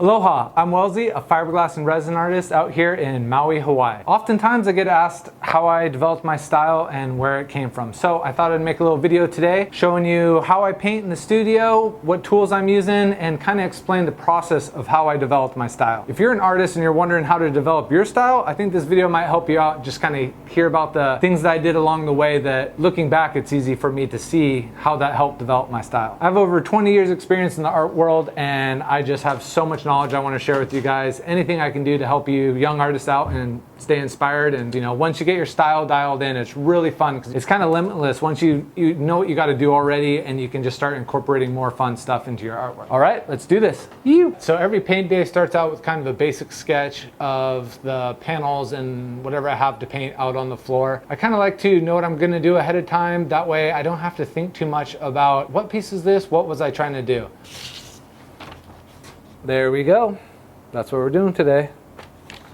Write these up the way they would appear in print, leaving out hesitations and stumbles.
Aloha, I'm Welzie, a fiberglass and resin artist out here in Maui, Hawaii. Oftentimes I get asked how I developed my style and where it came from. So I thought I'd make a little video today showing you how I paint in the studio, what tools I'm using, and kind of explain the process of how I developed my style. If you're an artist and you're wondering how to develop your style, I think this video might help you out, just kind of hear about the things that I did along the way that looking back, it's easy for me to see how that helped develop my style. I have over 20 years experience in the art world and I just have so much knowledge I want to share with you guys. Anything I can do to help you young artists out and stay inspired. And you know, once you get your style dialed in, it's really fun because it's kind of limitless once you know what you got to do already, and you can just start incorporating more fun stuff into your artwork. All right, let's do this. So every paint day starts out with kind of a basic sketch of the panels and whatever I have to paint out on the floor. I kind of like to know what I'm going to do ahead of time. That way I don't have to think too much about what piece is this, what was I trying to do. There we go. That's what we're doing today.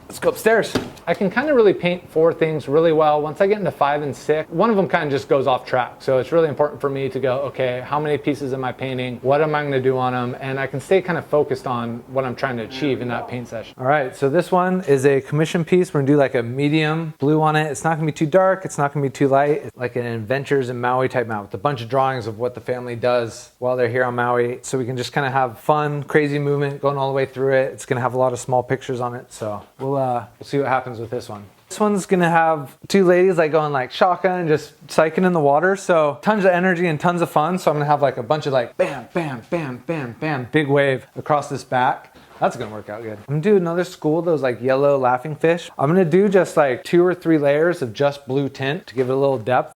Let's go upstairs. I can kind of really paint four things really well. Once I get into 5 and 6, one of them kind of just goes off track. So it's really important for me to go, okay, how many pieces am I painting? What am I going to do on them? And I can stay kind of focused on what I'm trying to achieve in that paint session. All right, so this one is a commission piece. We're gonna do like a medium blue on it. It's not gonna be too dark. It's not gonna be too light. It's like an adventures in Maui type map with a bunch of drawings of what the family does while they're here on Maui. So we can just kind of have fun, crazy movement going all the way through it. It's gonna have a lot of small pictures on it. So we'll see what happens with this one. This one's gonna have two ladies like going like shotgun and just psyching in the water. So tons of energy and tons of fun. So I'm gonna have like a bunch of like bam, bam, bam, bam, bam, big wave across this back. That's gonna work out good. I'm gonna do another school, those like yellow laughing fish. I'm gonna do just like 2 or 3 layers of just blue tint to give it a little depth.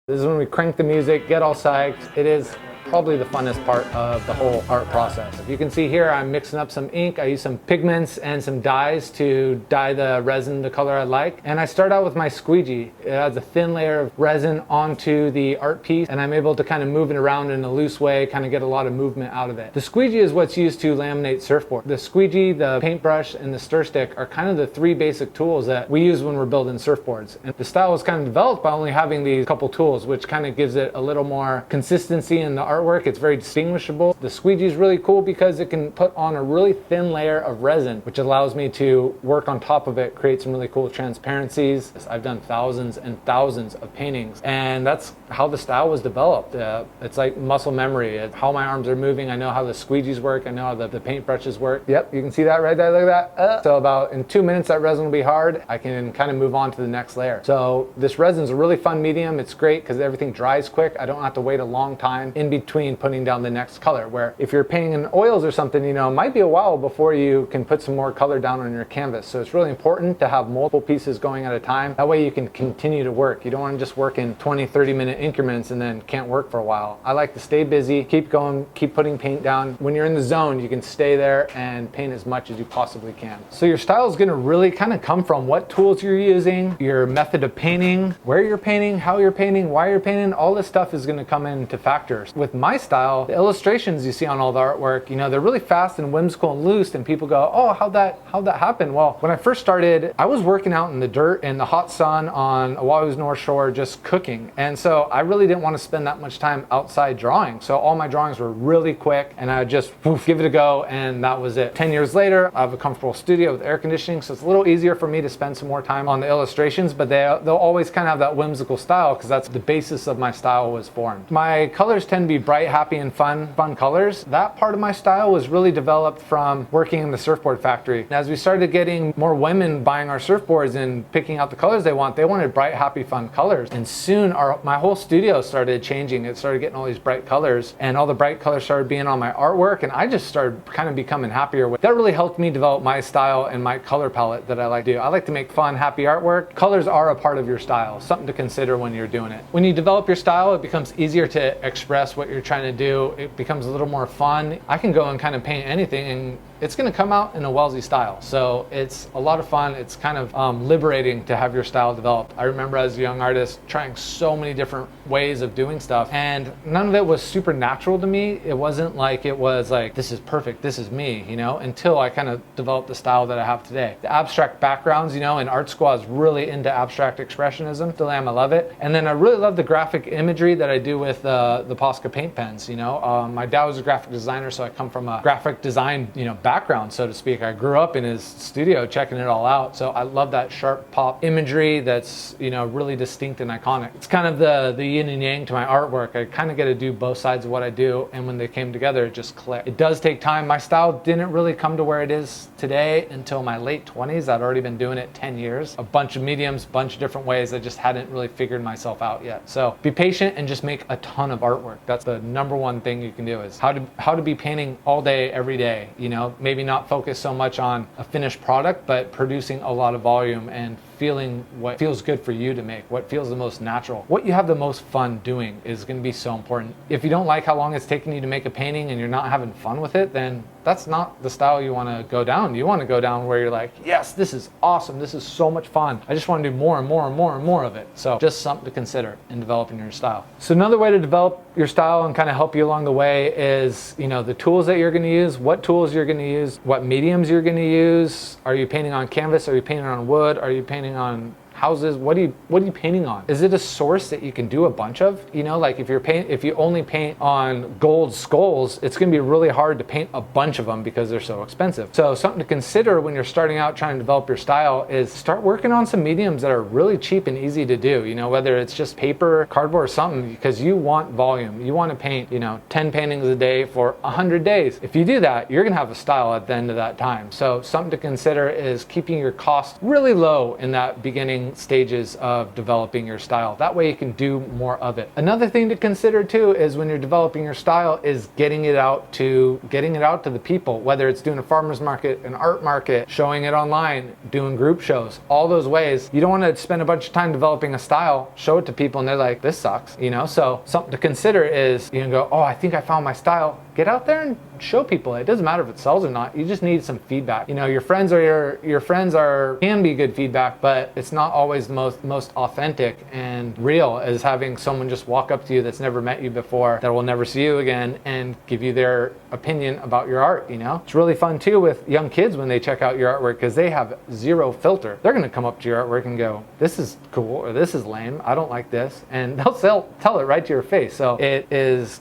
This is when we crank the music, get all psyched. It is probably the funnest part of the whole art process. If you can see here, I'm mixing up some ink. I use some pigments and some dyes to dye the resin the color I like. And I start out with my squeegee. It adds a thin layer of resin onto the art piece, and I'm able to kind of move it around in a loose way, kind of get a lot of movement out of it. The squeegee is what's used to laminate surfboard. The squeegee, the paintbrush, and the stir stick are kind of the 3 basic tools that we use when we're building surfboards. And the style was kind of developed by only having these couple tools, which kind of gives it a little more consistency in the artwork. It's very distinguishable. The squeegee is really cool because it can put on a really thin layer of resin, which allows me to work on top of it, create some really cool transparencies. I've done thousands and thousands of paintings, and that's how the style was developed. It's like muscle memory. It's how my arms are moving. I know how the squeegees work. I know how the paintbrushes work. Yep, you can see that right there. Look at that. So about in 2 minutes, that resin will be hard. I can kind of move on to the next layer. So this resin is a really fun medium. It's great because everything dries quick. I don't have to wait a long time in between putting down the next color, where if you're painting in oils or something, you know, it might be a while before you can put some more color down on your canvas. So it's really important to have multiple pieces going at a time. That way you can continue to work. You don't want to just work in 20-30 minute increments and then can't work for a while. I like to stay busy, keep going, keep putting paint down. When you're in the zone, you can stay there and paint as much as you possibly can. So your style is going to really kind of come from what tools you're using, your method of painting, where you're painting, how you're painting, why you're painting. All this stuff is going to come into factors. With my style, the illustrations you see on all the artwork, you know, they're really fast and whimsical and loose, and people go, oh, how'd that happen? Well, when I first started, I was working out in the dirt in the hot sun on Oahu's North Shore just cooking, and so I really didn't want to spend that much time outside drawing. So all my drawings were really quick, and I would just give it a go, and that was it. 10 years later, I have a comfortable studio with air conditioning, so it's a little easier for me to spend some more time on the illustrations, but they'll always kind of have that whimsical style because that's the basis of my style was formed. My colors tend to be bright, happy, and fun colors. That part of my style was really developed from working in the surfboard factory. And as we started getting more women buying our surfboards and picking out the colors they wanted bright, happy, fun colors. And soon my whole studio started changing. It started getting all these bright colors, and all the bright colors started being on my artwork, and I just started kind of becoming happier with that. Really helped me develop my style and my color palette that I like to do. I like to make fun, happy artwork. Colors are a part of your style, something to consider when you're doing it. When you develop your style, it becomes easier to express what you're trying to do. It becomes a little more fun. I can go and kind of paint anything and it's going to come out in a Welzie style. So it's a lot of fun. It's kind of liberating to have your style developed. I remember as a young artist trying so many different ways of doing stuff, and none of it was super natural to me. It wasn't like it was like, this is perfect, this is me, you know, until I kind of developed the style that I have today. The abstract backgrounds, you know, in art school I was really into abstract expressionism. Still am, I love it. And then I really love the graphic imagery that I do with the Posca paint pens, you know. My dad was a graphic designer, so I come from a graphic design, you know, background, so to speak. I grew up in his studio checking it all out. So I love that sharp pop imagery that's, you know, really distinct and iconic. It's kind of the yin and yang to my artwork. I kind of get to do both sides of what I do, and when they came together, it just clicked. It does take time. My style didn't really come to where it is today until my late 20s. I'd already been doing it 10 years. A bunch of mediums, bunch of different ways. I just hadn't really figured myself out yet. So be patient and just make a ton of artwork. That's the number one thing you can do, is how to be painting all day, every day. You know, maybe not focus so much on a finished product, but producing a lot of volume and feeling what feels good for you to make, what feels the most natural. What you have the most fun doing is going to be so important. If you don't like how long it's taking you to make a painting and you're not having fun with it, then that's not the style you want to go down. You want to go down where you're like, yes, this is awesome. This is so much fun. I just want to do more and more and more and more of it. So just something to consider in developing your style. So another way to develop your style and kind of help you along the way is, you know, the tools that you're going to use, what tools you're going to use, what mediums you're going to use. Are you painting on canvas? Are you painting on wood? Are you painting on houses? What are you painting on? Is it a source that you can do a bunch of? You know, like if you only paint on gold skulls, it's going to be really hard to paint a bunch of them because they're so expensive. So something to consider when you're starting out trying to develop your style is start working on some mediums that are really cheap and easy to do. You know, whether it's just paper, cardboard, or something, because you want volume. You want to paint, you know, 10 paintings a day for 100 days. If you do that, you're going to have a style at the end of that time. So something to consider is keeping your cost really low in that beginning stages of developing your style. That way you can do more of it. Another thing to consider too is when you're developing your style is getting it out to the people, whether it's doing a farmer's market, an art market, showing it online, doing group shows, all those ways. You don't want to spend a bunch of time developing a style, show it to people and they're like, this sucks, you know? So something to consider is you can go, oh, I think I found my style. Get out there and show people. It doesn't matter if it sells or not. You just need some feedback. You know, your friends can be good feedback, but it's not always the most authentic and real as having someone just walk up to you that's never met you before, that will never see you again, and give you their opinion about your art. You know, it's really fun too with young kids when they check out your artwork because they have zero filter. They're going to come up to your artwork and go, this is cool, or this is lame. I don't like this, and they'll tell it right to your face. So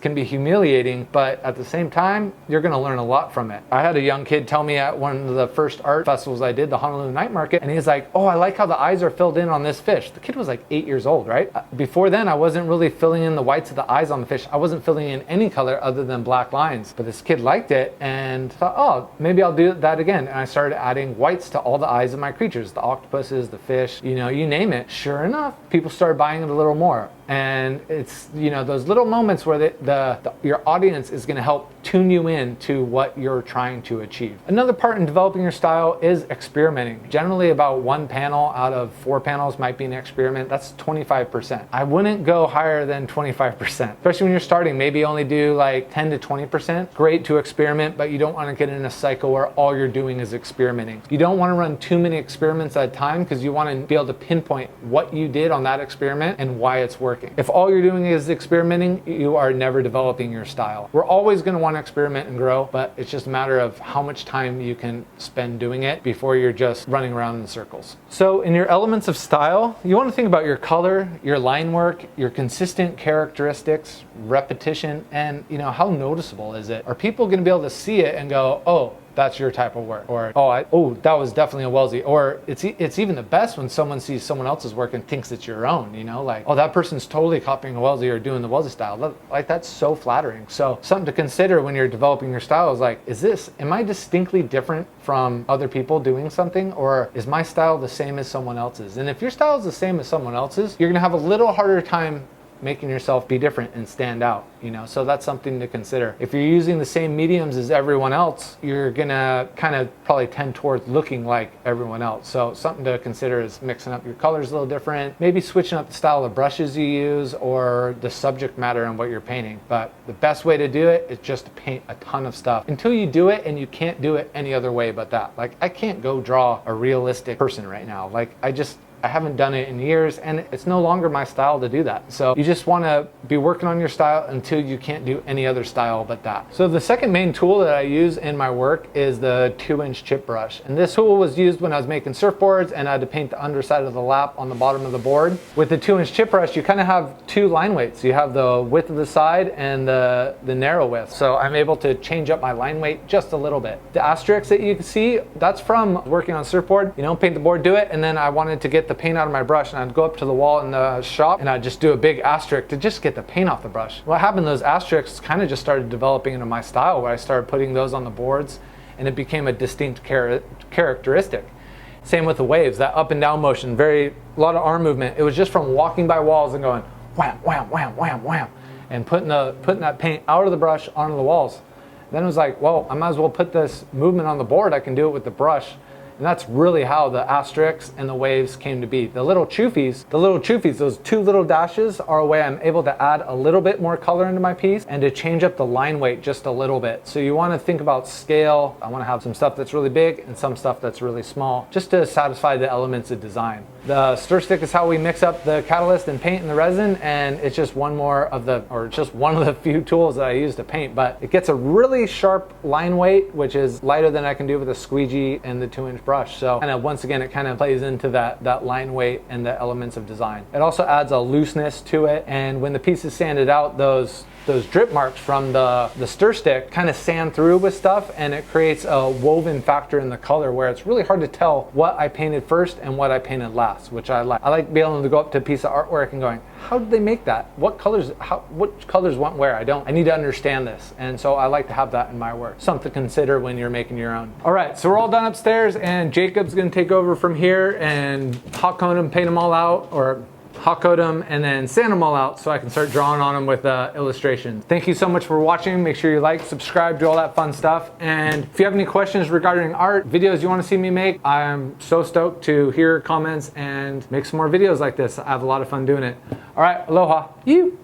can be humiliating, but at the same time, you're going to learn a lot from it. I had a young kid tell me at one of the first art festivals I did, the Honolulu Night Market, and he's like, oh, I like how the eyes are filled in on this fish. The kid was like 8 years old, right? Before then, I wasn't really filling in the whites of the eyes on the fish. I wasn't filling in any color other than black lines. But this kid liked it and thought, oh, maybe I'll do that again. And I started adding whites to all the eyes of my creatures, the octopuses, the fish, you know, you name it. Sure enough, people started buying it a little more. And it's, you know, those little moments where your audience is going to help tune you in to what you're trying to achieve. Another part in developing your style is experimenting. Generally about 1 panel out of 4 panels might be an experiment. That's 25%. I wouldn't go higher than 25%, especially when you're starting. Maybe only do like 10 to 20%. Great to experiment, but you don't want to get in a cycle where all you're doing is experimenting. You don't want to run too many experiments at a time because you want to be able to pinpoint what you did on that experiment and why it's working. If all you're doing is experimenting, you are never developing your style. We're always going to want to experiment and grow, but it's just a matter of how much time you can spend doing it before you're just running around in circles. So in your elements of style, you want to think about your color, your line work, your consistent characteristics, repetition, and you know, how noticeable is it? Are people going to be able to see it and go, oh, that's your type of work, or that was definitely a Welzie, or it's even the best when someone sees someone else's work and thinks it's your own, you know, like, oh, that person's totally copying a Welzie or doing the Welzie style. Like, that's so flattering. So something to consider when you're developing your style is like, am I distinctly different from other people doing something, or is my style the same as someone else's? And if your style is the same as someone else's, you're gonna have a little harder time making yourself be different and stand out, you know, so that's something to consider. If you're using the same mediums as everyone else, you're gonna kind of probably tend towards looking like everyone else. So something to consider is mixing up your colors a little different, maybe switching up the style of brushes you use or the subject matter and what you're painting. But the best way to do it is just to paint a ton of stuff until you do it, and you can't do it any other way but that. Like, I can't go draw a realistic person right now. Like, I haven't done it in years, and it's no longer my style to do that. So you just want to be working on your style until you can't do any other style but that. So the second main tool that I use in my work is the 2-inch chip brush. And this tool was used when I was making surfboards and I had to paint the underside of the lap on the bottom of the board. With the 2-inch chip brush, you kind of have two line weights. You have the width of the side and the narrow width. So I'm able to change up my line weight just a little bit. The asterisks that you can see, that's from working on surfboard. You know, paint the board, do it, and then I wanted to get the paint out of my brush, and I'd go up to the wall in the shop and I'd just do a big asterisk to just get the paint off the brush. What happened, those asterisks kind of just started developing into my style, where I started putting those on the boards and it became a distinct characteristic. Same with the waves, that up and down motion, a lot of arm movement. It was just from walking by walls and going wham, wham, wham, wham, wham, and putting that paint out of the brush onto the walls. Then it was like, well, I might as well put this movement on the board. I can do it with the brush. And that's really how the asterisks and the waves came to be. The little choofies, those two little dashes, are a way I'm able to add a little bit more color into my piece and to change up the line weight just a little bit. So you want to think about scale. I want to have some stuff that's really big and some stuff that's really small, just to satisfy the elements of design. The stir stick is how we mix up the catalyst and paint and the resin, and it's just one of the few tools that I use to paint, but it gets a really sharp line weight, which is lighter than I can do with a squeegee and the 2-inch brush. So, and once again, it kind of plays into that line weight and the elements of design. It also adds a looseness to it, and when the piece is sanded out, those drip marks from the stir stick kind of sand through with stuff, and it creates a woven factor in the color where it's really hard to tell what I painted first and what I painted last, which I like. I like being able to go up to a piece of artwork and going, how did they make that? What colors went where? I need to understand this. And so I like to have that in my work. Something to consider when you're making your own. All right, so we're all done upstairs, and Jacob's gonna take over from here and hot coat them, paint them all out, or hot coat them and then sand them all out so I can start drawing on them with illustrations. Thank you so much for watching. Make sure you like, subscribe, do all that fun stuff. And if you have any questions regarding art, videos you want to see me make, I'm so stoked to hear comments and make some more videos like this. I have a lot of fun doing it. All right, aloha. You.